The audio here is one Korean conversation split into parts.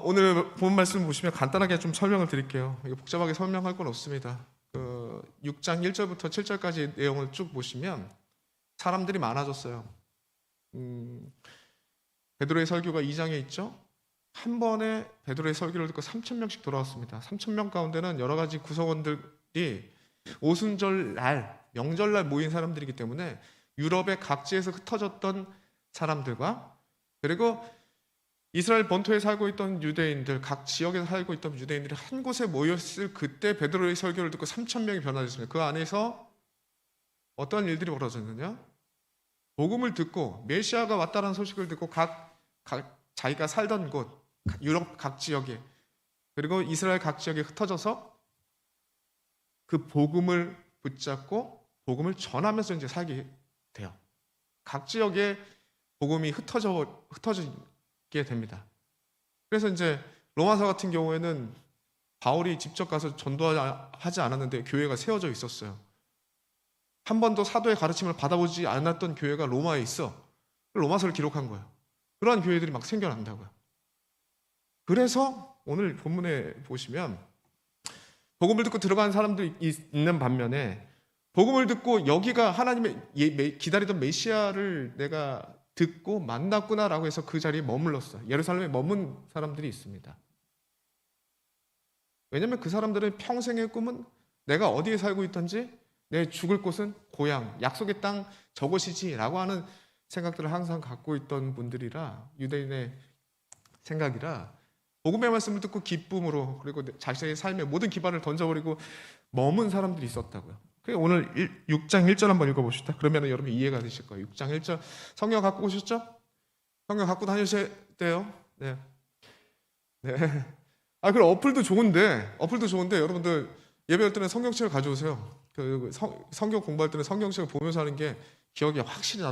오늘 본 말씀 보시면 간단하게 좀 설명을 드릴게요. 이거 복잡하게 설명할 건 없습니다. 6장 1절부터 7절까지 내용을 쭉 보시면 사람들이 많아졌어요. 베드로의 설교가 2장에 있죠. 한 번에 베드로의 설교를 듣고 3,000명씩 돌아왔습니다. 3,000명 가운데는 여러 가지 구성원들이 오순절날, 명절날 모인 사람들이기 때문에 유럽의 각지에서 흩어졌던 사람들과 그리고 이스라엘 본토에 살고 있던 유대인들, 각 지역에 살고 있던 유대인들이 한 곳에 모였을 그때 베드로의 설교를 듣고 3,000명이 변화됐습니다. 그 안에서 어떤 일들이 벌어졌느냐? 복음을 듣고 메시아가 왔다는 소식을 듣고 자기가 살던 곳, 유럽 각 지역에 그리고 이스라엘 각 지역에 흩어져서 그 복음을 붙잡고 복음을 전하면서 이제 살게 돼요. 각 지역에 복음이 흩어지게 됩니다. 그래서 이제 로마서 같은 경우에는 바울이 직접 가서 전도하지 않았는데 교회가 세워져 있었어요. 한 번도 사도의 가르침을 받아보지 않았던 교회가 로마에 있어. 로마서를 기록한 거예요. 그러한 교회들이 막 생겨난다고요. 그래서 오늘 본문에 보시면 복음을 듣고 들어간 사람들이 있는 반면에 복음을 듣고 여기가 하나님의 기다리던 메시아를 내가 듣고 만났구나라고 해서 그 자리에 머물렀어요. 예루살렘에 머문 사람들이 있습니다. 왜냐하면 그 사람들은 평생의 꿈은 내가 어디에 살고 있든지 내 죽을 곳은 고향, 약속의 땅 저곳이지라고 하는 생각들을 항상 갖고 있던 분들이라 유대인의 생각이라 복음의 말씀을 듣고 기쁨으로 그리고 자신의 삶의 모든 기반을 던져버리고 머문 사람들이 있었다고요. 오늘 6장 1절 한번 읽어봅시다. 그러면 여러분 이해가 되실 거예요. 6장 1절 성경 갖고 오셨죠? 성경 갖고 다니셔야 돼요. 네. 그럼 어플도 좋은데 여러분들 예배할 때는 성경책을 가져오세요. 성경 공부할 때는 성경책을 보면서 하는 게 기억에 확실히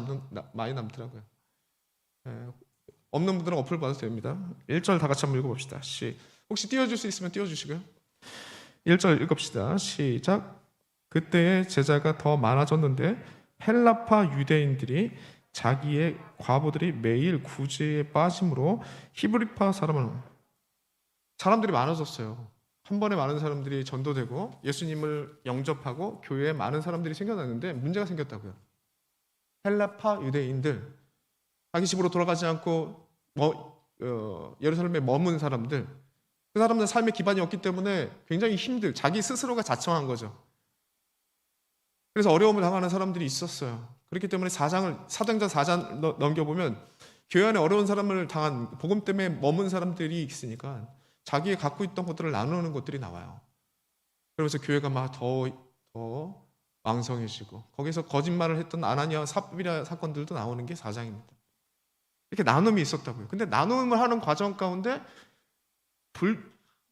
많이 남더라고요. 없는 분들은 어플 받아도 됩니다. 1절 다 같이 한번 읽어봅시다. 혹시 띄워줄 수 있으면 띄워주시고요. 1절 읽읍시다. 시작. 그때의 제자가 더 많아졌는데 헬라파 유대인들이 자기의 과부들이 매일 구제에 빠짐으로 히브리파 사람들이 많아졌어요. 한 번에 많은 사람들이 전도되고 예수님을 영접하고 교회에 많은 사람들이 생겨났는데 문제가 생겼다고요. 헬라파 유대인들, 자기 집으로 돌아가지 않고 예루살렘에 머문 사람들, 그 사람들은 삶의 기반이 없기 때문에 굉장히 자기 스스로가 자청한 거죠. 그래서 어려움을 당하는 사람들이 있었어요. 그렇기 때문에 사도행전 4장 넘겨보면 교회 안에 어려운 사람을 당한 복음 때문에 머문 사람들이 있으니까 자기가 갖고 있던 것들을 나누는 것들이 나와요. 그러면서 교회가 막 더 왕성해지고 거기서 거짓말을 했던 아나니아와 삽비라 사건들도 나오는 게 4장입니다. 이렇게 나눔이 있었다고요. 근데 나눔을 하는 과정 가운데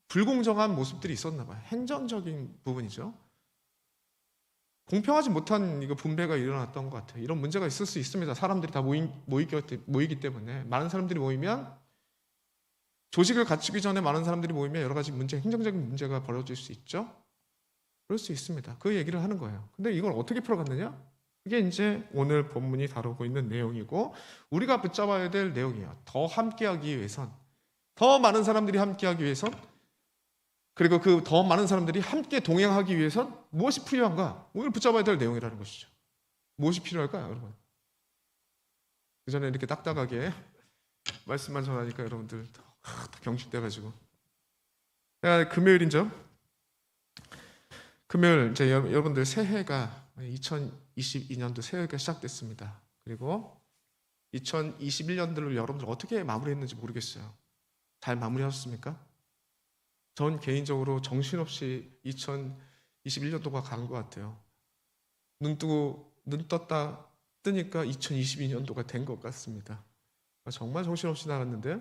불공정한 모습들이 있었나 봐요. 행정적인 부분이죠. 공평하지 못한 분배가 일어났던 것 같아요. 이런 문제가 있을 수 있습니다. 사람들이 다 모이기 때문에 많은 사람들이 모이면 조직을 갖추기 전에 많은 사람들이 모이면 여러 가지 행정적인 문제가 벌어질 수 있죠. 그럴 수 있습니다. 그 얘기를 하는 거예요. 근데 이걸 어떻게 풀어갔느냐? 그게 이제 오늘 본문이 다루고 있는 내용이고 우리가 붙잡아야 될 내용이에요. 더 함께하기 위해선, 더 많은 사람들이 함께하기 위해선, 그리고 그 더 많은 사람들이 함께 동행하기 위해선 무엇이 필요한가? 오늘 붙잡아야 될 내용이라는 것이죠. 무엇이 필요할까요, 여러분? 그 전에 이렇게 딱딱하게 말씀만 전하니까 여러분들 더 경직돼가지고. 금요일이죠. 금요일 이제 여러분들 새해가 2022년도 새해가 시작됐습니다. 그리고 2021년도를 여러분들 어떻게 마무리했는지 모르겠어요. 잘 마무리하셨습니까? 전 개인적으로 정신없이 2021년도가 간 것 같아요. 눈 떴다 뜨니까 2022년도가 된 것 같습니다. 정말 정신없이 나갔는데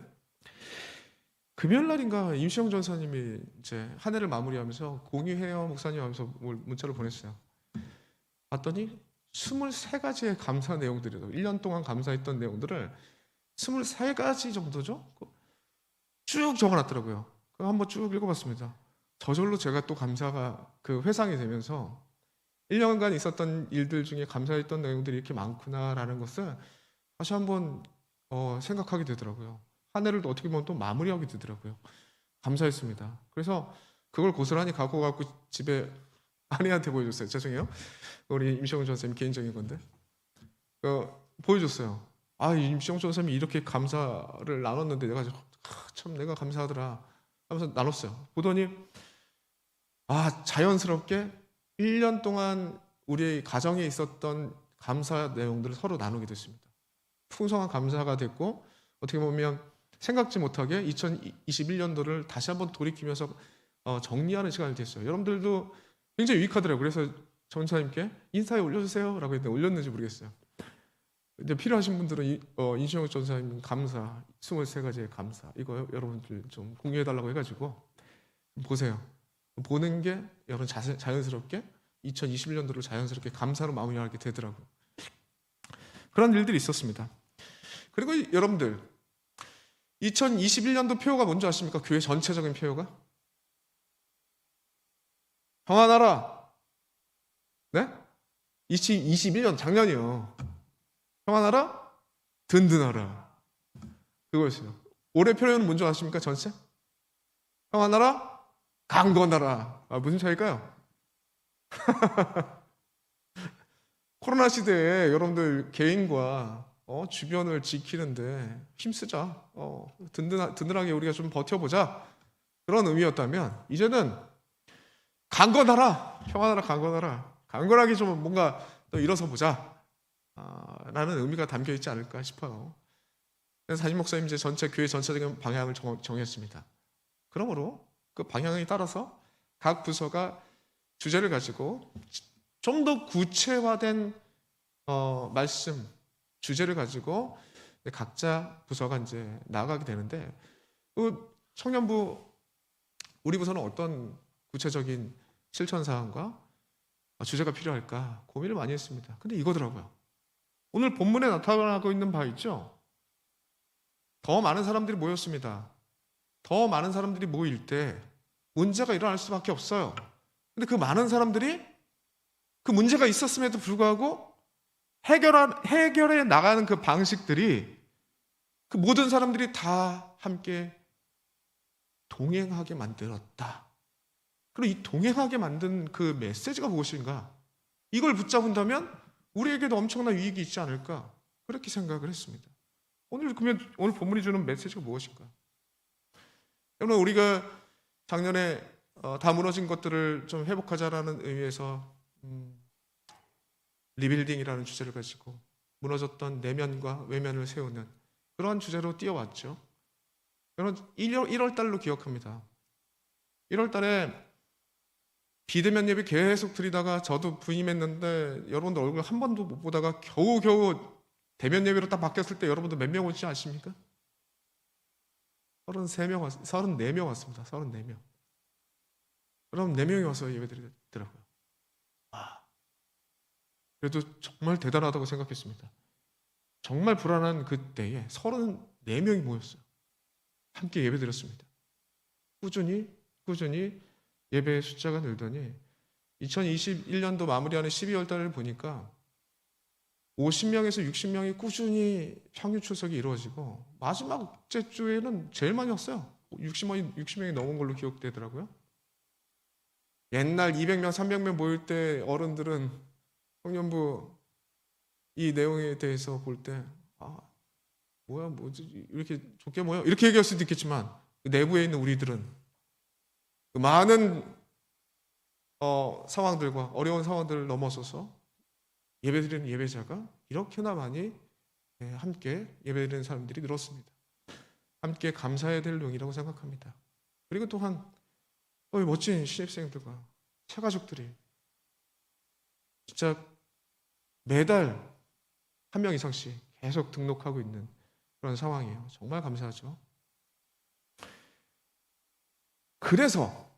금요일 날인가 임시영 전사님이 이제 한 해를 마무리하면서 공유해요 목사님 하면서 문자를 보냈어요. 봤더니 23가지의 감사 내용들이요. 1년 동안 감사했던 내용들을 23가지 정도죠? 쭉 적어놨더라고요. 한번 쭉 읽어봤습니다. 저절로 제가 또 감사가 회상이 되면서 1년간 있었던 일들 중에 감사했던 내용들이 이렇게 많구나라는 것을 다시 한번 생각하게 되더라고요. 한 해를 또 어떻게 보면 또 마무리하게 되더라고요. 감사했습니다. 그래서 그걸 고스란히 갖고 가고 집에 아내한테 보여줬어요. 죄송해요. 우리 임시영 전사님 개인적인 건데 보여줬어요. 임시영 전사님이 이렇게 감사를 나눴는데 참 내가 감사하더라 하면서 나눴어요. 보더니 자연스럽게 1년 동안 우리 가정에 있었던 감사 내용들을 서로 나누게 됐습니다. 풍성한 감사가 됐고 어떻게 보면 생각지 못하게 2021년도를 다시 한번 돌이키면서 정리하는 시간이 됐어요. 여러분들도 굉장히 유익하더라고요. 그래서 전사님께 인사에 올려주세요 라고 했는데 올렸는지 모르겠어요. 이제 필요하신 분들은 인시영 전사님 감사 23가지의 감사 이거 여러분들 좀 공유해달라고 해가지고 보세요. 보는 게 여러분 자연스럽게 2021년도를 자연스럽게 감사로 마무리하게 되더라고요. 그런 일들이 있었습니다. 그리고 여러분들 2021년도 표어가 뭔지 아십니까? 교회 전체적인 표어가? 평안하라. 네? 2021년 작년이요. 평안하라? 든든하라. 그것이요. 올해 표현은 뭔지 아십니까? 전체? 평안하라? 강건하라. 무슨 차이일까요? 코로나 시대에 여러분들 개인과 주변을 지키는데 힘쓰자. 든든하게 우리가 좀 버텨보자. 그런 의미였다면 이제는 강건하라. 평안하라 강건하라. 강건하게 좀 뭔가 또 일어서 보자. 라는 의미가 담겨 있지 않을까 싶어요. 그래서 담임 목사님 이제 교회 전체적인 방향을 정했습니다. 그러므로 그 방향에 따라서 각 부서가 주제를 가지고 좀 더 구체화된 말씀, 주제를 가지고 각자 부서가 이제 나아가게 되는데 그 청년부 우리 부서는 어떤 구체적인 실천 사항과 주제가 필요할까 고민을 많이 했습니다. 근데 이거더라고요. 오늘 본문에 나타나고 있는 바 있죠? 더 많은 사람들이 모였습니다. 더 많은 사람들이 모일 때 문제가 일어날 수밖에 없어요. 근데 그 많은 사람들이 그 문제가 있었음에도 불구하고 해결해 나가는 그 방식들이 그 모든 사람들이 다 함께 동행하게 만들었다. 그리고 이 동행하게 만든 그 메시지가 무엇인가? 이걸 붙잡은다면 우리에게도 엄청난 유익이 있지 않을까? 그렇게 생각을 했습니다. 오늘 본문이 주는 메시지가 무엇인가? 여러분 우리가 작년에 다 무너진 것들을 좀 회복하자라는 의미에서 리빌딩이라는 주제를 가지고 무너졌던 내면과 외면을 세우는 그런 주제로 띄워왔죠. 여러분 1월 달로 기억합니다. 1월 달에 비대면 예배 계속 드리다가 저도 부임했는데 여러분들 얼굴 한 번도 못 보다가 겨우겨우 대면 예배로 딱 바뀌었을 때 여러분들 몇 명 오지 아십니까? 34명 왔습니다. 34명. 그럼 4명이 와서 예배 드리더라고요. 그래도 정말 대단하다고 생각했습니다. 정말 불안한 그때에 34명이 모였어요. 함께 예배 드렸습니다. 꾸준히 예배의 숫자가 늘더니 2021년도 마무리하는 12월 달을 보니까 50명에서 60명이 꾸준히 평일 출석이 이루어지고 마지막 주에는 제일 많이 왔어요. 60명이 넘은 걸로 기억되더라고요. 옛날 200명, 300명 모일 때 어른들은 청년부 이 내용에 대해서 볼 때 뭐지 이렇게 좋게 모여? 이렇게 얘기할 수도 있겠지만 내부에 있는 우리들은 그 많은 상황들과 어려운 상황들을 넘어서서 예배드리는 예배자가 이렇게나 많이 함께 예배드리는 사람들이 늘었습니다. 함께 감사해야 될 내용이라고 생각합니다. 그리고 또한 멋진 신입생들과 차가족들이 진짜 매달 한 명 이상씩 계속 등록하고 있는 그런 상황이에요. 정말 감사하죠. 그래서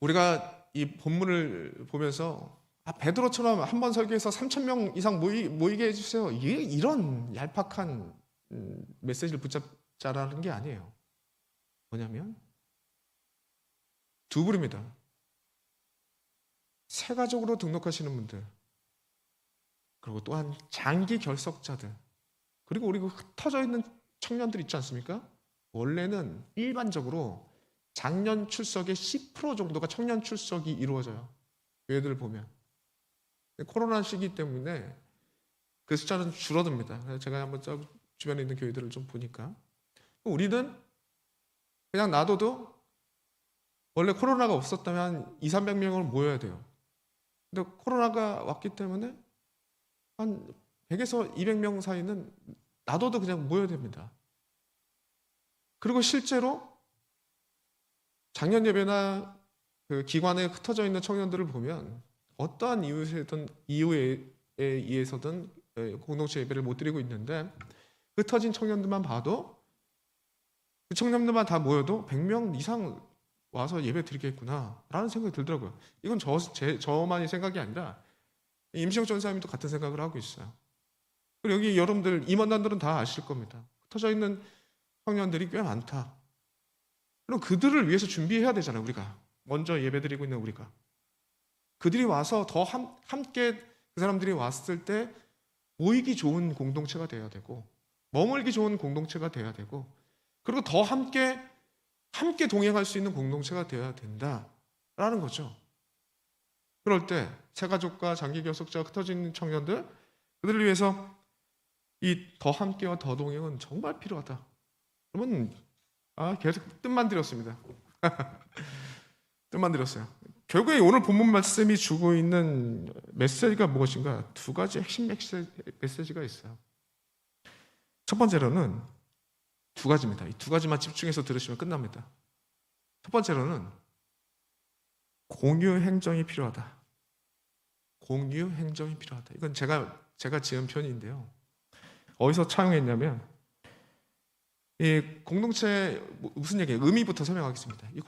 우리가 이 본문을 보면서 베드로처럼 한 번 설교해서 3,000명 이상 모이게 해주세요. 이런 얄팍한 메시지를 붙잡자라는 게 아니에요. 뭐냐면 두 부류입니다. 세가족으로 등록하시는 분들, 그리고 또한 장기 결석자들, 그리고 우리 흩어져 있는 청년들 있지 않습니까? 원래는 일반적으로 작년 출석의 10% 정도가 청년 출석이 이루어져요. 교회들을 보면. 코로나 시기 때문에 그 숫자는 줄어듭니다. 그래서 제가 한번 주변에 있는 교회들을 좀 보니까 우리는 그냥 놔둬도 원래 코로나가 없었다면 한 2, 300명을 모여야 돼요. 근데 코로나가 왔기 때문에 한 100에서 200명 사이는 놔둬도 그냥 모여야 됩니다. 그리고 실제로 작년 예배나 그 기관에 흩어져 있는 청년들을 보면 어떠한 이유에 의해서든 공동체 예배를 못 드리고 있는데 흩어진 청년들만 봐도 그 청년들만 다 모여도 100명 이상 와서 예배 드리겠구나 라는 생각이 들더라고요. 이건 저만의 생각이 아니라 임시영 전사님도 같은 생각을 하고 있어요. 그리고 여기 여러분들 임원단들은 다 아실 겁니다. 흩어져 있는 청년들이 꽤 많다. 그럼 그들을 위해서 준비해야 되잖아요. 우리가 먼저 예배드리고 있는 우리가 그들이 와서 더 함께 그 사람들이 왔을 때 모이기 좋은 공동체가 돼야 되고 머물기 좋은 공동체가 돼야 되고 그리고 더 함께 동행할 수 있는 공동체가 되어야 된다라는 거죠. 그럴 때 새가족과 장기 결석자가 흩어진 청년들 그들을 위해서 이 더 함께와 더 동행은 정말 필요하다. 그러면 계속 뜻만 드렸습니다. 뜻만 드렸어요. 결국에 오늘 본문 말씀이 주고 있는 메시지가 무엇인가? 두 가지 핵심 메시지가 있어요. 첫 번째로는 두 가지입니다. 이 두 가지만 집중해서 들으시면 끝납니다. 첫 번째로는 공유 행정이 필요하다. 공유 행정이 필요하다. 이건 제가 지은 표현인데요. 어디서 차용했냐면 이 공동체 무슨 얘기예요? 의미부터 설명하겠습니다. 이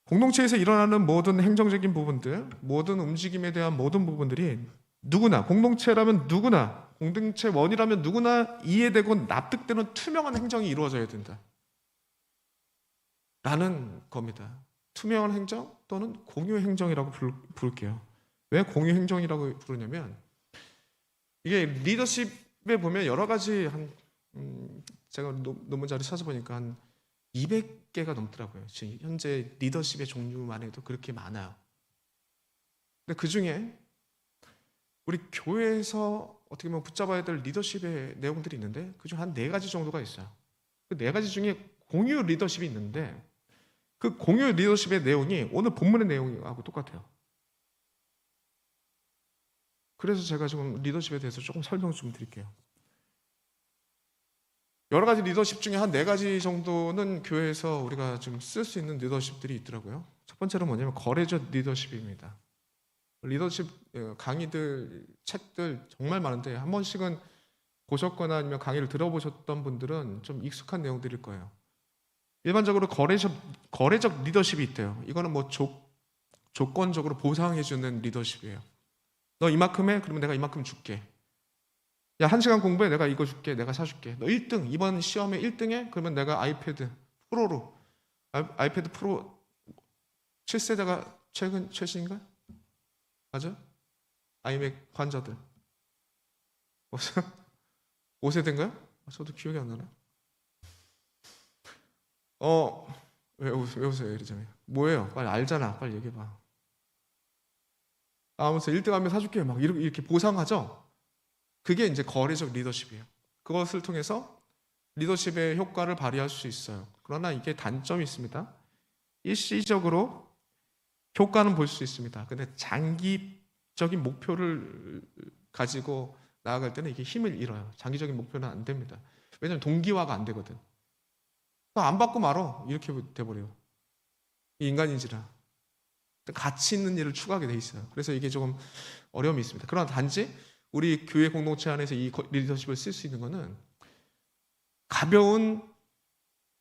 공동체에서 일어나는 모든 행정적인 부분들, 모든 움직임에 대한 모든 부분들이 누구나 공동체라면 누구나 공동체원이라면 누구나 이해되고 납득되는 투명한 행정이 이루어져야 된다. 라는 겁니다. 투명한 행정 또는 공유 행정이라고 부를게요. 왜 공유 행정이라고 부르냐면 이게 리더십에 보면 여러 가지 제가 논문 자료 찾아보니까 한 200개가 넘더라고요. 지금 현재 리더십의 종류만 해도 그렇게 많아요. 근데 그 중에 우리 교회에서 어떻게 보면 붙잡아야 될 리더십의 내용들이 있는데 그중 한 4가지 정도가 있어요. 그 4가지 중에 공유 리더십이 있는데 그 공유 리더십의 내용이 오늘 본문의 내용하고 똑같아요. 그래서 제가 지금 리더십에 대해서 조금 설명 좀 드릴게요. 여러 가지 리더십 중에 한 4가지 정도는 교회에서 우리가 좀 쓸 수 있는 리더십들이 있더라고요. 첫 번째는 뭐냐면 거래적 리더십입니다. 리더십 강의들, 책들 정말 많은데 한 번씩은 보셨거나 아니면 강의를 들어보셨던 분들은 좀 익숙한 내용들일 거예요. 일반적으로 거래적 리더십이 있대요. 이거는 뭐 조건적으로 보상해주는 리더십이에요. 너 이만큼 해? 그러면 내가 이만큼 줄게. 야, 1시간 공부해. 내가 이거 줄게. 내가 사줄게. 너 1등. 이번 시험에 1등해? 그러면 내가 아이패드 프로 7세대가 최신인가? 맞아? 아이맥 환자들. 5세대인가요? 저도 기억이 안 나네. 왜 웃어요? 이러잖아요. 뭐예요? 빨리 알잖아. 빨리 얘기해봐. 아무튼 1등 하면 사줄게. 막 이렇게 보상하죠? 그게 이제 거래적 리더십이에요. 그것을 통해서 리더십의 효과를 발휘할 수 있어요. 그러나 이게 단점이 있습니다. 일시적으로 효과는 볼 수 있습니다. 근데 장기적인 목표를 가지고 나아갈 때는 이게 힘을 잃어요. 장기적인 목표는 안 됩니다. 왜냐하면 동기화가 안 되거든. 안 받고 말어. 이렇게 돼버려요. 인간인지라. 가치 있는 일을 추구하게 돼 있어요. 그래서 이게 조금 어려움이 있습니다. 그러나 단지 우리 교회 공동체 안에서 이 리더십을 쓸 수 있는 거는 가벼운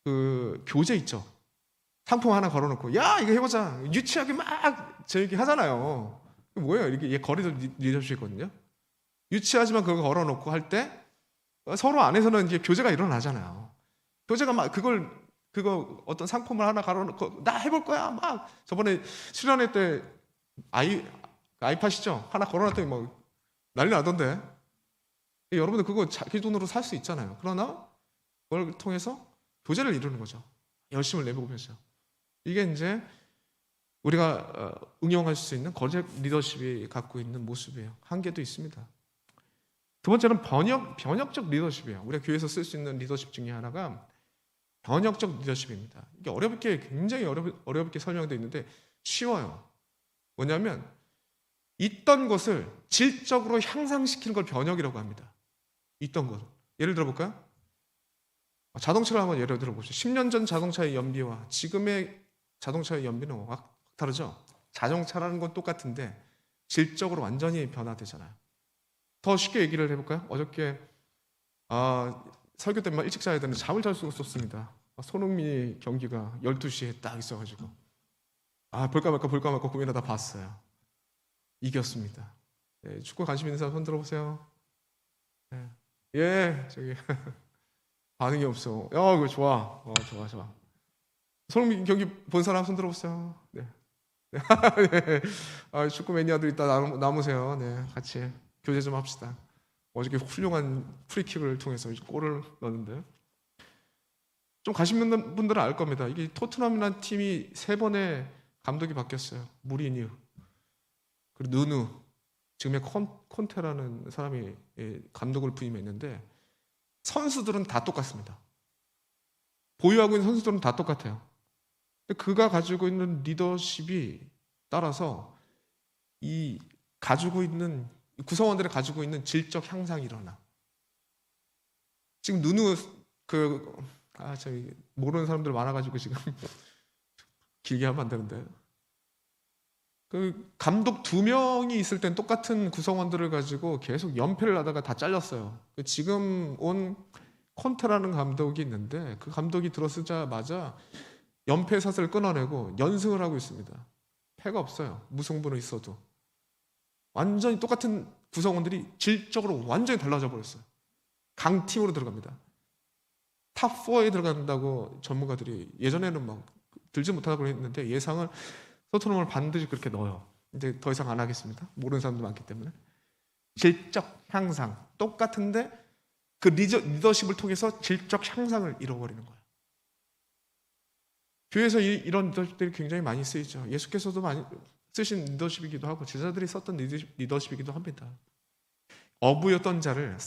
그 교재 있죠. 상품 하나 걸어놓고 야 이거 해보자. 유치하게 막 저 얘기 하잖아요. 뭐예요? 이게 거래적 리더십이거든요. 유치하지만 그거 걸어놓고 할 때 서로 안에서는 이제 교제가 일어나잖아요. 교제가 막 그거 어떤 상품을 하나 걸어놓고 나 해볼 거야 막 저번에 수련회 때 아이팟이죠. 하나 걸어놨더니 뭐 난리 나던데. 여러분들 그거 자기 돈으로 살 수 있잖아요. 그러나 그걸 통해서 교제를 이루는 거죠. 열심을 내보면서. 이게 이제 우리가 응용할 수 있는 거짓 리더십이 갖고 있는 모습이에요. 한계도 있습니다. 두 번째는 번역적 리더십이에요. 우리가 교회에서 쓸 수 있는 리더십 중에 하나가 번역적 리더십입니다. 이게 굉장히 어렵게 설명되어 있는데 쉬워요. 뭐냐면 있던 것을 질적으로 향상시키는 걸 번역이라고 합니다. 있던 것. 예를 들어볼까요? 자동차를 한번 예를 들어보시죠. 10년 전 자동차의 연비와 지금의 자동차의 연비는 확 다르죠? 자동차라는 건 똑같은데 질적으로 완전히 변화되잖아요. 더 쉽게 얘기를 해볼까요? 어저께 설교 때문에 일찍 자야 되는데 잠을 잘 수가 없었습니다. 손흥민이 경기가 12시에 딱 있어가지고 볼까 말까 고민하다 봤어요. 이겼습니다. 네, 축구 관심 있는 사람 손 들어보세요. 네. 예, 저기 반응이 없어. 이거 좋아. 좋아. 손흥민 경기 본 사람 손 들어보세요. 네. 네. 축구 매니아들 이따 남으세요. 네, 같이 교제 좀 합시다. 어저께 훌륭한 프리킥을 통해서 골을 넣었는데 좀 관심 있는 분들은 알 겁니다. 이게 토트넘이라는 팀이 3번의 감독이 바뀌었어요. 무리뉴, 그리고 누누, 지금의 콘테라는 사람이 감독을 부임했는데 선수들은 다 똑같습니다. 보유하고 있는 선수들은 다 똑같아요. 근데 그가 가지고 있는 리더십이 따라서 이 가지고 있는 구성원들이 가지고 있는 질적 향상이 일어나. 지금 누누 저기 모르는 사람들 많아가지고 지금 길게 하면 안 되는데 그 감독 2명이 있을 땐 똑같은 구성원들을 가지고 계속 연패를 하다가 다 잘렸어요. 지금 온 콘테라는 감독이 있는데 그 감독이 들어서자마자 연패 사슬을 끊어내고 연승을 하고 있습니다. 패가 없어요. 무승부는 있어도. 완전히 똑같은 구성원들이 질적으로 완전히 달라져 버렸어요. 강팀으로 들어갑니다. 탑4에 들어간다고 전문가들이 예전에는 막 들지 못하다고 했는데 예상을 토트넘을 반드시 그렇게 넣어요. 이제 더 이상 안 하겠습니다. 모르는 사람도 많기 때문에. 질적 향상 똑같은데 그 리더십을 통해서 질적 향상을 이뤄버리는 거예요. 교회에서 이런 리더십들이 굉장히 많이 쓰이죠. 예수께서도 많이 쓰신 리더십이기도 하고 제자들이 썼던 리더십이기도 합니다. 어부였던 자를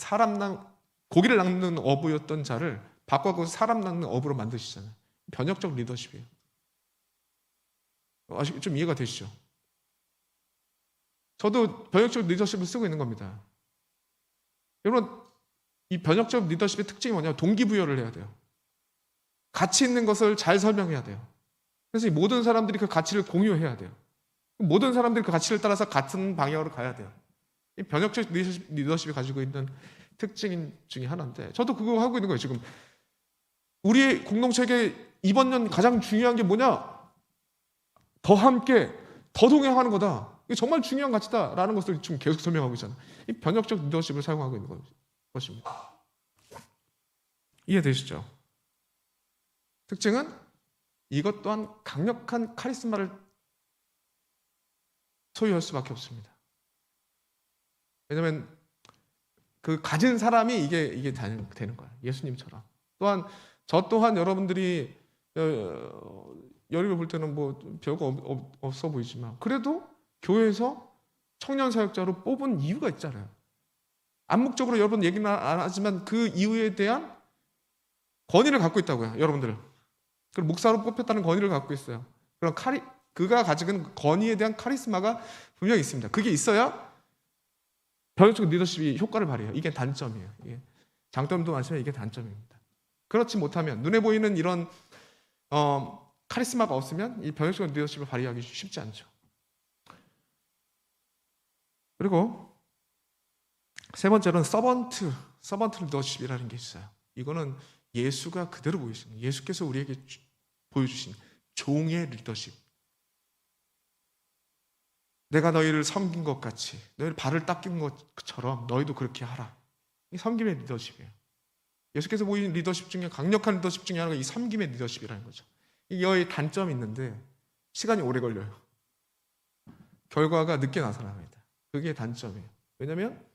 고기를 낚는 어부였던 자를 바꿔서 사람 낚는 어부로 만드시잖아요. 변혁적 리더십이에요. 좀 이해가 되시죠? 저도 변혁적 리더십을 쓰고 있는 겁니다. 여러분, 이 변혁적 리더십의 특징이 뭐냐면 동기부여를 해야 돼요. 가치 있는 것을 잘 설명해야 돼요. 그래서 이 모든 사람들이 그 가치를 공유해야 돼요. 모든 사람들이 그 가치를 따라서 같은 방향으로 가야 돼요. 이 변혁적 리더십이 가지고 있는 특징 중에 하나인데 저도 그거 하고 있는 거예요. 지금 우리 공동체에게 이번 년 가장 중요한 게 뭐냐? 더 함께, 더 동행하는 거다. 이게 정말 중요한 가치다라는 것을 지금 계속 설명하고 있잖아요. 이 변혁적 리더십을 사용하고 있는 것입니다. 이해되시죠? 특징은 이것 또한 강력한 카리스마를 소유할 수밖에 없습니다. 왜냐하면 그 가진 사람이 이게 되는 거예요. 예수님처럼. 또한 저 또한 여러분들이 여리고 볼 때는 뭐 별거 없어 보이지만 그래도 교회에서 청년 사역자로 뽑은 이유가 있잖아요. 암묵적으로 여러분 얘기는 안 하지만 그 이유에 대한 권위를 갖고 있다고요. 여러분들. 그리고 목사로 뽑혔다는 권위를 갖고 있어요. 그럼 그가 가지고 있는 권위에 대한 카리스마가 분명히 있습니다. 그게 있어야 변혁적 리더십이 효과를 발휘해요. 이게 단점이에요. 장점도 많지만 이게 단점입니다. 그렇지 못하면 눈에 보이는 이런 카리스마가 없으면 이 변혁적 리더십을 발휘하기 쉽지 않죠. 그리고 세 번째로는 서번트 리더십이라는 게 있어요. 이거는 예수가 그대로 보이시는 예수께서 우리에게 보여주신 종의 리더십. 내가 너희를 섬긴 것 같이 너희를 발을 닦인 것처럼 너희도 그렇게 하라. 이 섬김의 리더십이에요. 예수께서 보이는 리더십 중에 강력한 리더십 중에 하나가 이 섬김의 리더십이라는 거죠. 이거의 단점이 있는데 시간이 오래 걸려요. 결과가 늦게 나타납니다. 그게 단점이에요. 왜냐하면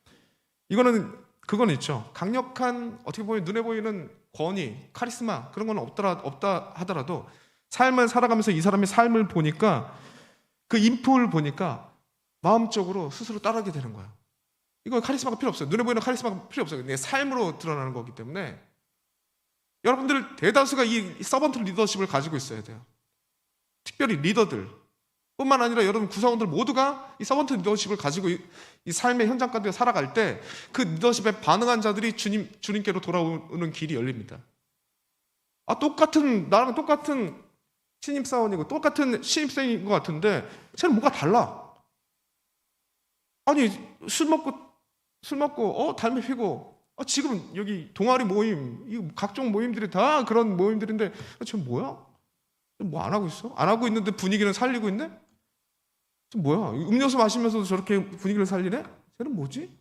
이거는 그건 있죠. 강력한 어떻게 보면 눈에 보이는 권위, 카리스마 그런 건 없다 하더라도 삶을 살아가면서 이 사람의 삶을 보니까 그 인품을 보니까 마음적으로 스스로 따르게 되는 거예요. 이거 카리스마가 필요 없어요. 눈에 보이는 카리스마가 필요 없어요. 내 삶으로 드러나는 거기 때문에 여러분들 대다수가 이 서번트 리더십을 가지고 있어야 돼요. 특별히 리더들 뿐만 아니라 여러분 구성원들 모두가 이 서번트 리더십을 가지고 이 삶의 현장 가운데 살아갈 때 그 리더십에 반응한 자들이 주님께로 돌아오는 길이 열립니다. 나랑 똑같은 신입사원이고 똑같은 신입생인 것 같은데 쟤는 뭔가 달라. 아니 술 먹고 담배 피고 지금 여기 동아리 모임, 이 각종 모임들이 다 그런 모임들인데 쟤 뭐야? 뭐 안 하고 있어? 안 하고 있는데 분위기는 살리고 있네? 쟤 뭐야? 음료수 마시면서도 저렇게 분위기를 살리네? 쟤는 뭐지?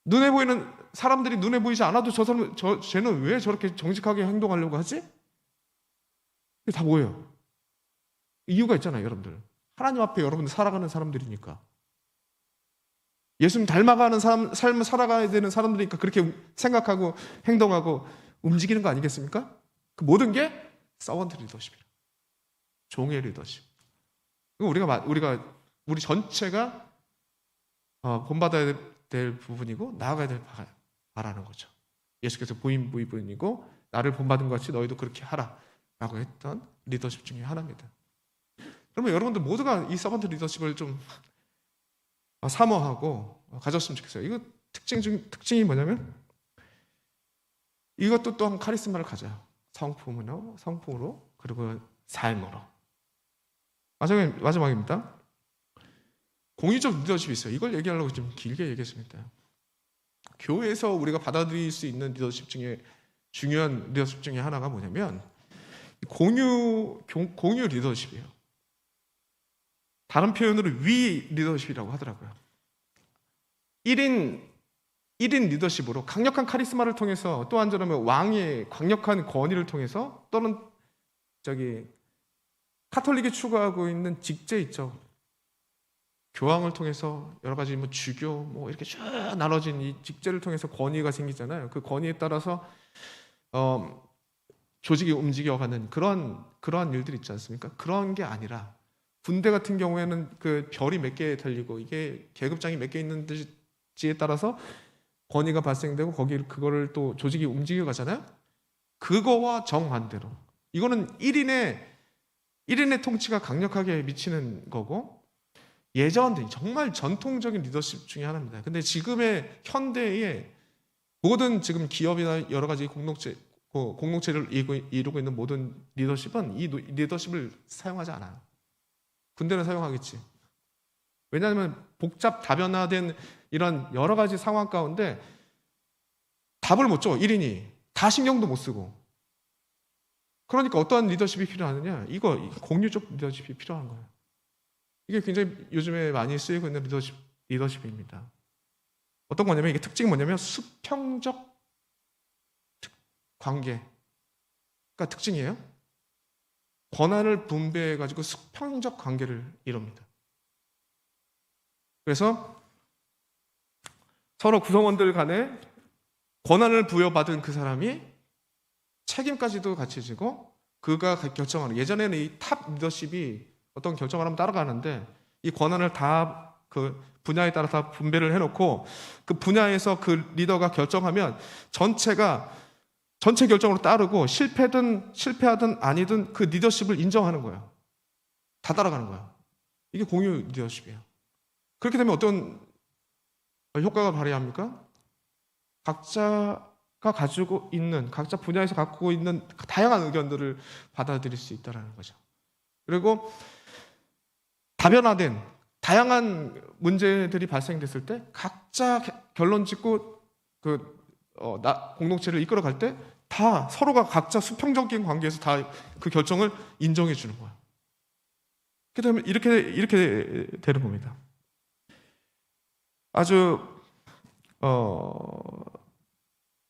눈에 보이는 사람들이 눈에 보이지 않아도 쟤는 왜 저렇게 정직하게 행동하려고 하지? 이게 다 뭐예요? 이유가 있잖아요, 여러분들. 하나님 앞에 여러분들 살아가는 사람들이니까. 예수님 닮아가는 삶을 살아가야 되는 사람들이니까 그렇게 생각하고 행동하고 움직이는 거 아니겠습니까? 그 모든 게 서번트 리더십이에요. 종의 리더십. 우리 전체가 본받아야 될 부분이고 나아가야 될 바라는 거죠. 예수께서 부인이고 나를 본받은 것 같이 너희도 그렇게 하라라고 했던 리더십 중에 하나입니다. 그러면 여러분들 모두가 이 서번트 리더십을 좀 사모하고 가졌으면 좋겠어요. 이거 특징이 뭐냐면 이것도 또한 카리스마를 가져요. 성품으로 그리고 삶으로. 마지막입니다. 공유적 리더십이 있어요. 이걸 얘기하려고 좀 길게 얘기했습니다. 교회에서 우리가 받아들일 수 있는 리더십 중에 중요한 리더십 중에 하나가 뭐냐면 공유 리더십이에요. 다른 표현으로 위 리더십이라고 하더라고요. 1인 리더십으로 강력한 카리스마를 통해서 또 한전하면 왕의 강력한 권위를 통해서 또는 카톨릭이 추구하고 있는 직제 있죠. 교황을 통해서 여러 가지 주교 이렇게 쭉 나눠진 이 직제를 통해서 권위가 생기잖아요. 그 권위에 따라서 조직이 움직여가는 그런 일들이 있지 않습니까? 그런 게 아니라 군대 같은 경우에는 그 별이 몇 개 달리고 이게 계급장이 몇 개 있는지에 따라서 권위가 발생되고 그거를 또 조직이 움직여 가잖아요. 그거와 정반대로 이거는 1인의 통치가 강력하게 미치는 거고 정말 전통적인 리더십 중에 하나입니다. 근데 지금의 현대의 모든 지금 기업이나 여러 가지 공동체를 이루고 있는 모든 리더십은 이 리더십을 사용하지 않아요. 군대는 사용하겠지. 왜냐하면 복잡 다변화된 이런 여러 가지 상황 가운데 답을 못 줘. 1인이 다 신경도 못 쓰고. 그러니까 어떠한 리더십이 필요하느냐? 이거 공유적 리더십이 필요한 거예요. 이게 굉장히 요즘에 많이 쓰이고 있는 리더십입니다. 어떤 거냐면 이게 특징이 뭐냐면 수평적 관계가 특징이에요. 권한을 분배해가지고 수평적 관계를 이룹니다. 그래서 서로 구성원들 간에 권한을 부여받은 그 사람이 책임까지도 같이 지고 그가 결정하는, 예전에는 이 탑 리더십이 어떤 결정을 하면 따라가는데 이 권한을 다 그 분야에 따라 다 분배를 해놓고 그 분야에서 그 리더가 결정하면 전체 결정으로 따르고 실패하든 아니든 그 리더십을 인정하는 거예요. 다 따라가는 거예요. 이게 공유 리더십이에요. 그렇게 되면 어떤 효과가 발휘합니까? 각자 분야에서 갖고 있는 다양한 의견들을 받아들일 수 있다는 거죠. 그리고 다변화된 다양한 문제들이 발생됐을 때 각자 결론 짓고 공동체를 이끌어갈 때 다 서로가 각자 수평적인 관계에서 다 그 결정을 인정해 주는 거예요. 그렇게 되면 이렇게 되는 겁니다. 아주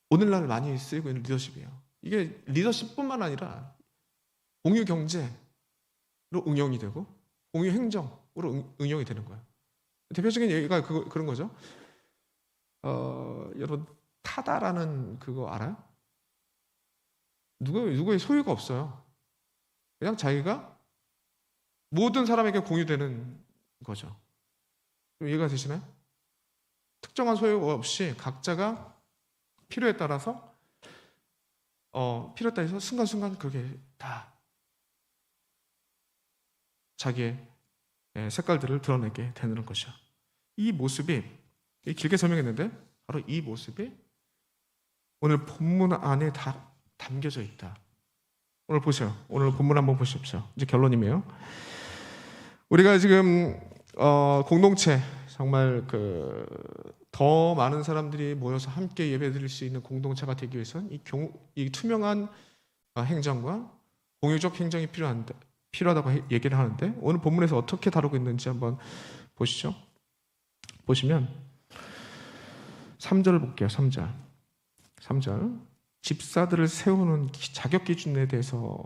오늘날 많이 쓰이고 있는 리더십이에요. 이게 리더십뿐만 아니라 공유 경제로 응용이 되고 공유 행정으로 응용이 되는 거예요. 대표적인 얘기가 그런 거죠. 여러분 타다라는 그거 알아요? 누구의 소유가 없어요. 그냥 자기가 모든 사람에게 공유되는 거죠. 이해가 되시나요? 특정한 소유 없이 각자가 필요에 따라서 순간순간 그게 다 자기의 색깔들을 드러내게 되는 것이죠. 이 모습이 길게 설명했는데 바로 이 모습이 오늘 본문 안에 다 담겨져 있다. 오늘 보세요. 오늘 본문 한번 보십시오. 이제 결론이에요. 우리가 지금 공동체 정말 더 많은 사람들이 모여서 함께 예배드릴 수 있는 공동체가 되기 위해서는 이 투명한 행정과 공유적 행정이 필요하다고 얘기를 하는데 오늘 본문에서 어떻게 다루고 있는지 한번 보시죠. 보시면 3절을 볼게요. 3절 집사들을 세우는 자격 기준에 대해서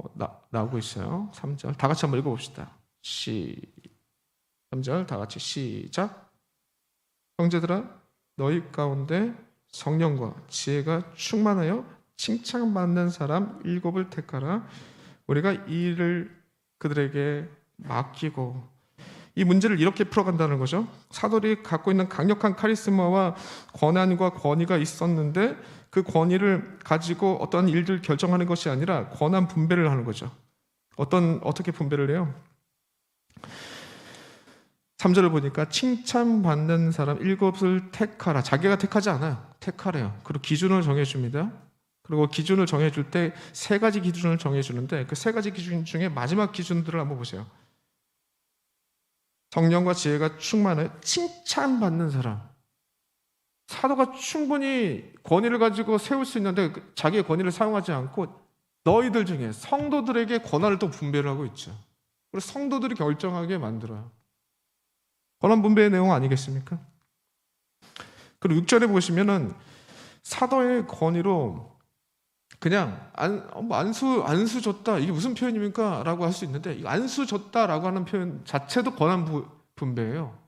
나오고 있어요. 3절 다 같이 한번 읽어봅시다. 3절 다 같이 시작. 형제들아 너희 가운데 성령과 지혜가 충만하여 칭찬받는 사람 7을 택하라. 우리가 이 일을 그들에게 맡기고. 이 문제를 이렇게 풀어간다는 거죠. 사도들이 갖고 있는 강력한 카리스마와 권한과 권위가 있었는데 그 권위를 가지고 어떤 일들을 결정하는 것이 아니라 권한 분배를 하는 거죠. 어떻게 분배를 해요? 3절을 보니까 칭찬받는 사람 7을 택하라. 자기가 택하지 않아요. 택하래요. 그리고 기준을 정해줍니다. 그리고 기준을 정해줄 때 3가지 기준을 정해주는데 그 3가지 기준 중에 마지막 기준들을 한번 보세요. 성령과 지혜가 충만해 칭찬받는 사람. 사도가 충분히 권위를 가지고 세울 수 있는데 자기의 권위를 사용하지 않고 너희들 중에 성도들에게 권한을 또 분배를 하고 있죠. 그래서 성도들이 결정하게 만들어요. 권한 분배의 내용 아니겠습니까? 그리고 6절에 보시면은 사도의 권위로 그냥 안수 줬다 이게 무슨 표현입니까? 라고 할 수 있는데 안수 줬다라고 하는 표현 자체도 권한 분배예요.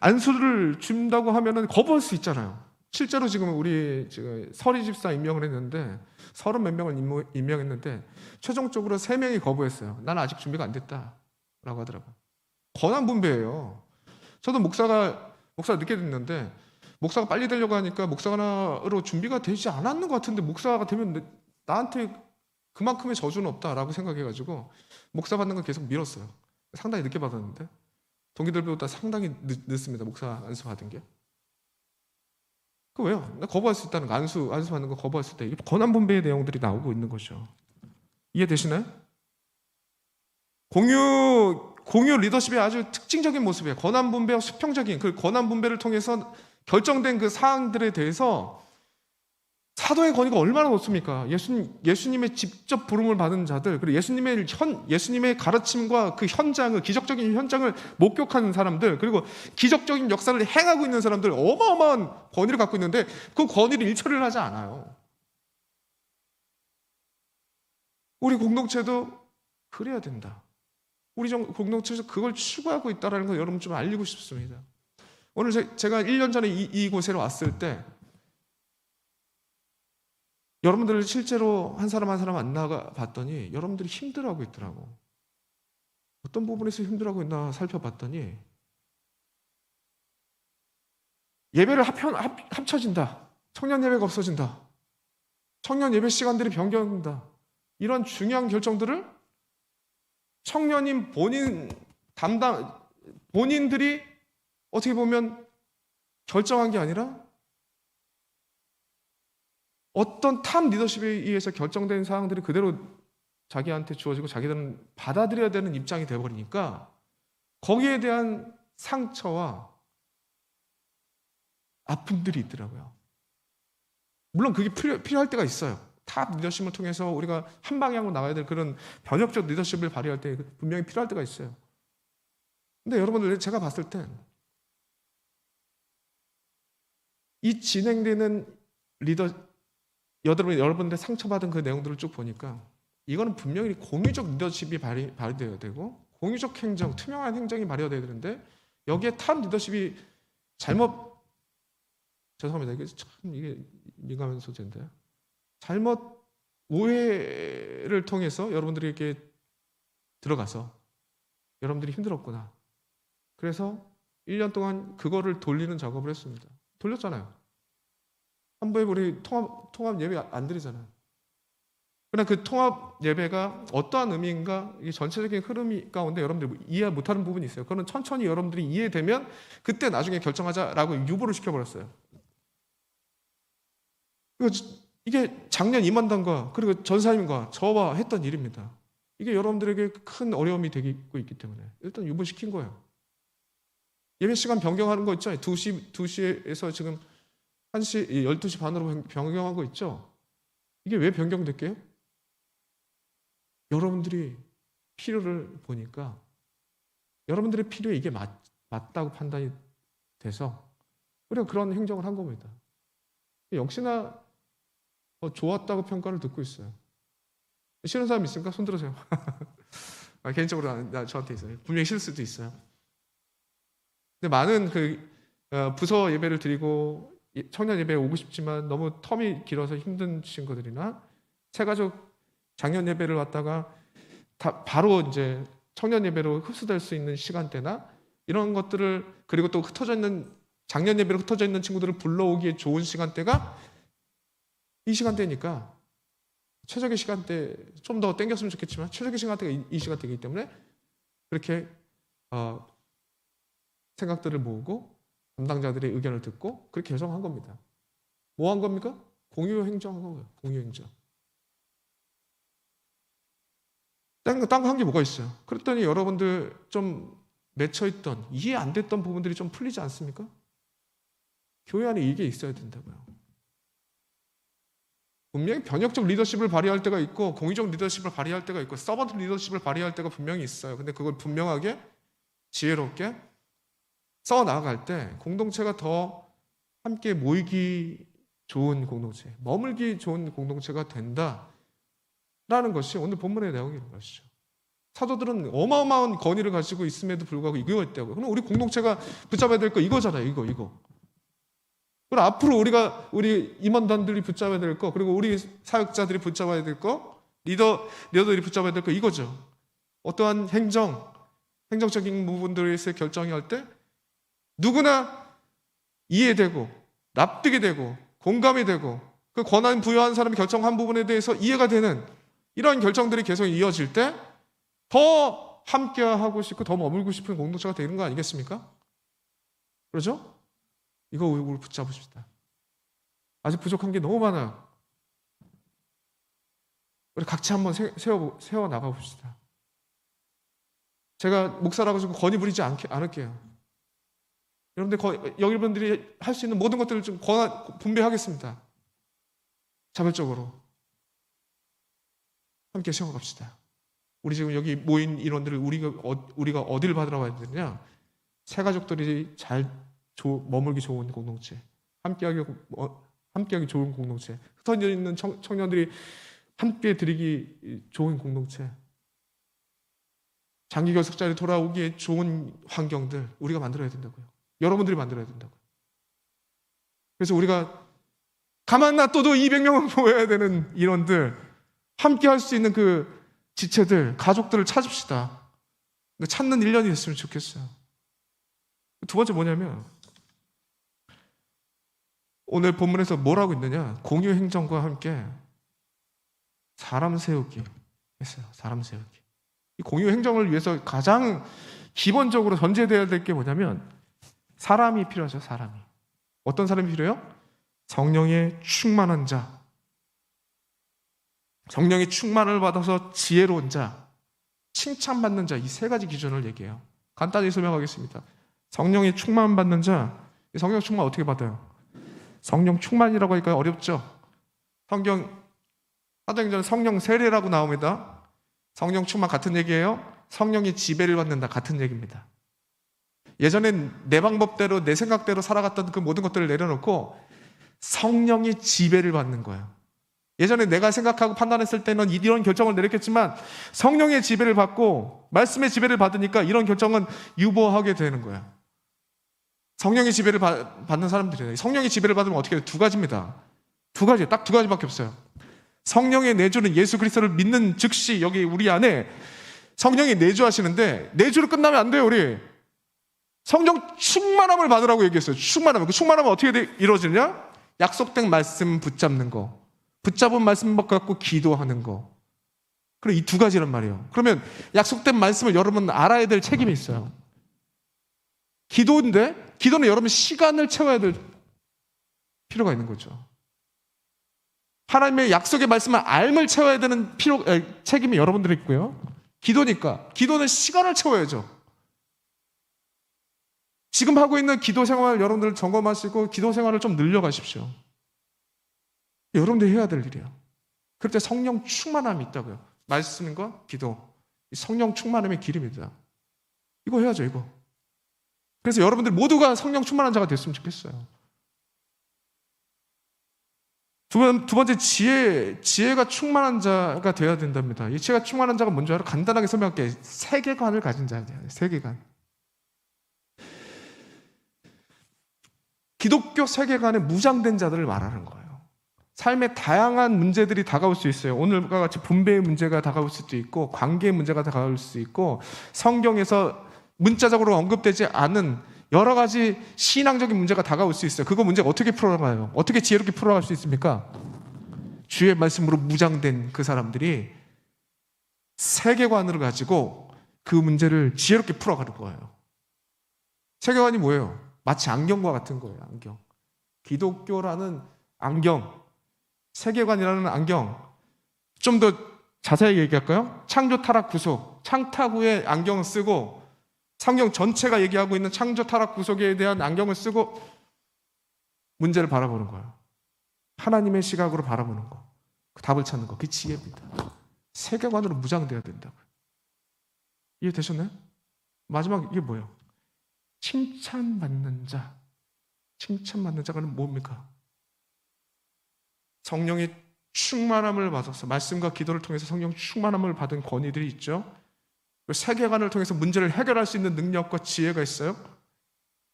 안수를 준다고 하면은 거부할 수 있잖아요. 실제로 지금 우리 서리 집사 임명을 했는데 30몇 명을 임명했는데 최종적으로 3명이 거부했어요. 나는 아직 준비가 안 됐다라고 하더라고요. 권한 분배예요. 저도 목사가 늦게 됐는데 목사가 빨리 되려고 하니까 목사로 준비가 되지 않았는 것 같은데 목사가 되면 나한테 그만큼의 저주는 없다라고 생각해가지고 목사 받는 걸 계속 미뤘어요. 상당히 늦게 받았는데 동기들보다 상당히 늦습니다. 목사 안수 받은 게. 그 왜요? 나 거부할 수 있다는 거, 안수 받는 거 거부할 수 있다. 이게 권한 분배의 내용들이 나오고 있는 거죠. 이해되시나요? 공유 리더십의 아주 특징적인 모습이에요. 권한 분배와 수평적인 그 권한 분배를 통해서 결정된 그 사항들에 대해서 사도의 권위가 얼마나 높습니까? 예수님의 직접 부름을 받은 자들, 그리고 예수님의 가르침과 그 기적적인 현장을 목격하는 사람들, 그리고 기적적인 역사를 행하고 있는 사람들, 어마어마한 권위를 갖고 있는데 그 권위를 일처리를 하지 않아요. 우리 공동체도 그래야 된다. 우리 공동체에서 그걸 추구하고 있다는 걸 여러분 좀 알리고 싶습니다. 오늘 제가 1년 전에 이곳에 왔을 때 여러분들을 실제로 한 사람 한 사람 만나가 봤더니 여러분들이 힘들어하고 있더라고. 어떤 부분에서 힘들어하고 있나 살펴봤더니 예배를 합쳐진다. 청년 예배가 없어진다. 청년 예배 시간들이 변경된다. 이런 중요한 결정들을 청년인 본인들이 어떻게 보면 결정한 게 아니라 어떤 탑 리더십에 의해서 결정된 사항들이 그대로 자기한테 주어지고 자기들은 받아들여야 되는 입장이 되어버리니까 거기에 대한 상처와 아픔들이 있더라고요. 물론 그게 필요할 때가 있어요. 탑 리더십을 통해서 우리가 한 방향으로 나가야 될 그런 변혁적 리더십을 발휘할 때 분명히 필요할 때가 있어요. 근데 여러분들 제가 봤을 땐 이 진행되는 여러분들 상처받은 그 내용들을 쭉 보니까 이거는 분명히 공유적 리더십이 발휘되어야 되고 공유적 행정, 투명한 행정이 발휘되어야 되는데 여기에 탑 리더십이 죄송합니다. 이게 민감한 소재인데, 잘못 오해를 통해서 여러분들에게 들어가서 여러분들이 힘들었구나. 그래서 1년 동안 그거를 돌리는 작업을 했습니다. 돌렸잖아요. 한부에 우리 통합 예배 안 드리잖아요. 그러나 그 통합 예배가 어떠한 의미인가, 이 전체적인 흐름 가운데 여러분들이 이해 못하는 부분이 있어요. 그거는 천천히 여러분들이 이해되면 그때 나중에 결정하자라고 유보를 시켜버렸어요. 이게 작년 임원단과 그리고 전사님과 저와 했던 일입니다. 이게 여러분들에게 큰 어려움이 되고 있기 때문에 일단 유보시킨 거예요. 예배 시간 변경하는 거 있죠? 2시에서 지금 1시, 12시 반으로 변경한 거 있죠? 이게 왜 변경됐게요? 여러분들이 필요를 보니까 여러분들의 필요에 이게 맞다고 판단이 돼서 우리가 그런 행정을 한 겁니다. 역시나 좋았다고 평가를 듣고 있어요. 싫은 사람 있습니까? 손 들으세요. 개인적으로 저한테 있어요. 분명히 싫을 수도 있어요. 근데 많은 부서 예배를 드리고 청년 예배에 오고 싶지만 너무 텀이 길어서 힘든 친구들이나 새가족 작년 예배를 왔다가 바로 이제 청년 예배로 흡수될 수 있는 시간대나 이런 것들을, 그리고 또 작년 예배로 흩어져 있는 친구들을 불러오기에 좋은 시간대가 이 시간대니까, 최적의 시간대, 좀 더 땡겼으면 좋겠지만 최적의 시간대가 이 시간대이기 때문에 그렇게 생각들을 모으고 담당자들의 의견을 듣고 그렇게 결정한 겁니다. 뭐 한 겁니까? 공유 행정한 거예요. 공유 행정. 딴 거 한 게 뭐가 있어요? 그랬더니 여러분들 좀 맺혀있던, 이해 안 됐던 부분들이 좀 풀리지 않습니까? 교회 안에 이게 있어야 된다고요. 분명히 변혁적 리더십을 발휘할 때가 있고 공의적 리더십을 발휘할 때가 있고 서번트 리더십을 발휘할 때가 분명히 있어요. 근데 그걸 분명하게 지혜롭게 써나갈 때 공동체가 더 함께 모이기 좋은 공동체, 머물기 좋은 공동체가 된다라는 것이 오늘 본문의 내용인 것이죠. 사도들은 어마어마한 권위를 가지고 있음에도 불구하고 이거였다고요. 그럼 우리 공동체가 붙잡아야 될 거 이거잖아요. 이거. 그리고 앞으로 우리 임원단들이 붙잡아야 될 거, 그리고 우리 사역자들이 붙잡아야 될 거, 리더들이 붙잡아야 될 거 이거죠. 어떠한 행정적인 부분들에서 결정할 때 누구나 이해되고 납득이 되고 공감이 되고 그 권한 부여한 사람이 결정한 부분에 대해서 이해가 되는 이런 결정들이 계속 이어질 때 더 함께하고 싶고 더 머물고 싶은 공동체가 되는 거 아니겠습니까? 그렇죠? 이거 우리 붙잡읍시다. 아직 부족한 게 너무 많아요. 우리 각자 한번 세워 나가 봅시다. 제가 목사라고 좀 건의 부리지 않을게요. 여러분들이 할 수 있는 모든 것들을 좀 분배하겠습니다. 자발적으로 함께 세워갑시다. 우리 지금 여기 모인 인원들을 우리가 어디를 받으러 와야 되느냐? 새가족들이 잘 머물기 좋은 공동체, 함께하기 좋은 공동체, 흩어져 있는 청년들이 함께 드리기 좋은 공동체, 장기 교섭자들이 돌아오기에 좋은 환경들 우리가 만들어야 된다고요. 여러분들이 만들어야 된다고요. 그래서 우리가 가만 놔둬도 200명은 모여야 되는 인원들, 함께 할 수 있는 그 지체들, 가족들을 찾읍시다. 찾는 1년이 됐으면 좋겠어요. 두 번째 뭐냐면 오늘 본문에서 뭐라고 있느냐? 공유 행정과 함께 사람 세우기 했어요. 사람 세우기. 이 공유 행정을 위해서 가장 기본적으로 전제되어야 될 게 뭐냐면 사람이 필요하죠. 사람이. 어떤 사람이 필요해요? 성령의 충만한 자, 성령의 충만을 받아서 지혜로운 자, 칭찬받는 자, 이 세 가지 기준을 얘기해요. 간단히 설명하겠습니다. 성령의 충만 받는 자, 성령 충만 어떻게 받아요? 성령 충만이라고 하니까 어렵죠? 사도행전 성령 세례라고 나옵니다. 성령 충만 같은 얘기예요. 성령의 지배를 받는다 같은 얘기입니다. 예전엔 내 방법대로 내 생각대로 살아갔던 그 모든 것들을 내려놓고 성령의 지배를 받는 거예요. 예전에 내가 생각하고 판단했을 때는 이런 결정을 내렸겠지만 성령의 지배를 받고 말씀의 지배를 받으니까 이런 결정은 유보하게 되는 거예요. 성령의 지배를 받는 사람들이에요. 성령의 지배를 받으면 어떻게 해요? 두 가지입니다. 두 가지, 딱 두 가지밖에 없어요. 성령의 내주는 예수 그리스도를 믿는 즉시 여기 우리 안에 성령이 내주하시는데, 내주로 끝나면 안 돼요. 우리 성령 충만함을 받으라고 얘기했어요. 충만함. 그 충만함은 어떻게 이루어지느냐? 약속된 말씀 붙잡는 거, 붙잡은 말씀 갖고 기도하는 거. 그래, 이 두 가지란 말이에요. 그러면 약속된 말씀을 여러분 알아야 될 책임이 있어요. 기도인데, 기도는 여러분 시간을 채워야 될 필요가 있는 거죠. 하나님의 약속의 말씀을 알을 채워야 되는 책임이 여러분들이 있고요. 기도니까, 기도는 시간을 채워야죠. 지금 하고 있는 기도 생활 여러분들 점검하시고 기도 생활을 좀 늘려가십시오. 여러분들이 해야 될 일이에요. 그럴 때 성령 충만함이 있다고요. 말씀과 기도, 성령 충만함의 길입니다. 이거 해야죠, 이거. 그래서 여러분들 모두가 성령 충만한 자가 됐으면 좋겠어요. 두 번째, 지혜가 충만한 자가 되어야 된답니다. 이 지혜가 충만한 자가 뭔지 알아? 간단하게 설명할게요. 세계관을 가진 자예요. 세계관. 기독교 세계관에 무장된 자들을 말하는 거예요. 삶의 다양한 문제들이 다가올 수 있어요. 오늘과 같이 분배의 문제가 다가올 수도 있고, 관계의 문제가 다가올 수 있고, 성경에서 문자적으로 언급되지 않은 여러 가지 신앙적인 문제가 다가올 수 있어요. 그거 문제가 어떻게 풀어나가요? 어떻게 지혜롭게 풀어갈 수 있습니까? 주의 말씀으로 무장된 그 사람들이 세계관을 가지고 그 문제를 지혜롭게 풀어가는 거예요. 세계관이 뭐예요? 마치 안경과 같은 거예요. 안경. 기독교라는 안경, 세계관이라는 안경. 좀 더 자세히 얘기할까요? 창조, 타락, 구속. 창타구의 안경을 쓰고, 성경 전체가 얘기하고 있는 창조, 타락, 구속에 대한 안경을 쓰고 문제를 바라보는 거예요. 하나님의 시각으로 바라보는 거, 그 답을 찾는 거, 그게 지혜입니다. 세계관으로 무장되어야 된다고요. 이해되셨나요? 마지막 이게 뭐예요? 칭찬받는 자. 칭찬받는 자가 뭡니까? 성령의 충만함을 받아서, 말씀과 기도를 통해서 성령 충만함을 받은 권위들이 있죠. 세계관을 통해서 문제를 해결할 수 있는 능력과 지혜가 있어요.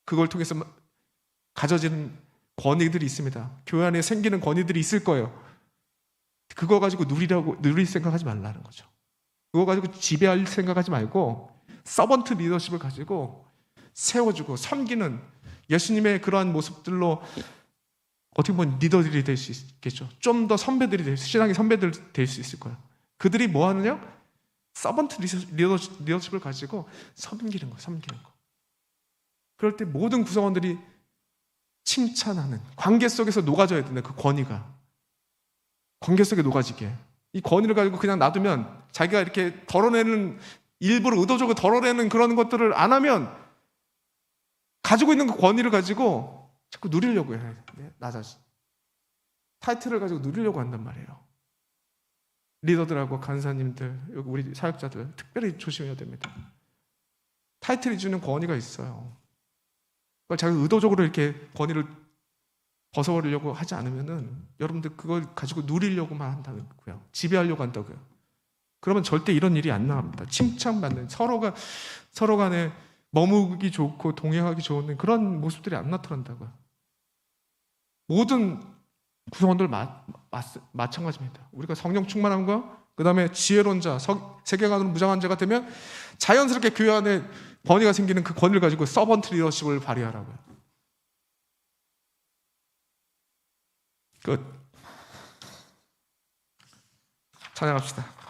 그걸 통해서 가져지는 권위들이 있습니다. 교회 안에 생기는 권위들이 있을 거예요. 그거 가지고 누릴 생각하지 말라는 거죠. 그거 가지고 지배할 생각하지 말고 서번트 리더십을 가지고 세워주고 섬기는 예수님의 그러한 모습들로 어떻게 보면 리더들이 될 수 있겠죠. 좀 더 선배들이 신앙의 선배들 될 수 있을 거예요. 그들이 뭐 하느냐? 서번트 리더십을 가지고 섬기는 거. 그럴 때 모든 구성원들이 칭찬하는, 관계 속에서 녹아져야 된다. 그 권위가 관계 속에 녹아지게. 이 권위를 가지고 그냥 놔두면, 자기가 이렇게 덜어내는, 일부러 의도적으로 덜어내는 그런 것들을 안 하면, 가지고 있는 그 권위를 가지고 자꾸 누리려고 해요. 나 자신. 타이틀을 가지고 누리려고 한단 말이에요. 리더들하고 간사님들, 우리 사역자들 특별히 조심해야 됩니다. 타이틀이 주는 권위가 있어요. 그걸 자기 의도적으로 이렇게 권위를 벗어버리려고 하지 않으면은 여러분들 그걸 가지고 누리려고만 한다고요. 지배하려고 한다고요. 그러면 절대 이런 일이 안 나갑니다. 칭찬받는, 서로 간에 머무기 좋고 동행하기 좋은 그런 모습들이 안 나타난다고요. 모든 구성원들 마찬가지입니다. 우리가 성령 충만함과 그 다음에 지혜로운 자, 세계관으로 무장한 자가 되면 자연스럽게 교회 안에 권위가 생기는 그 권위를 가지고 서번트 리더십을 발휘하라고요. 끝. 찬양합시다.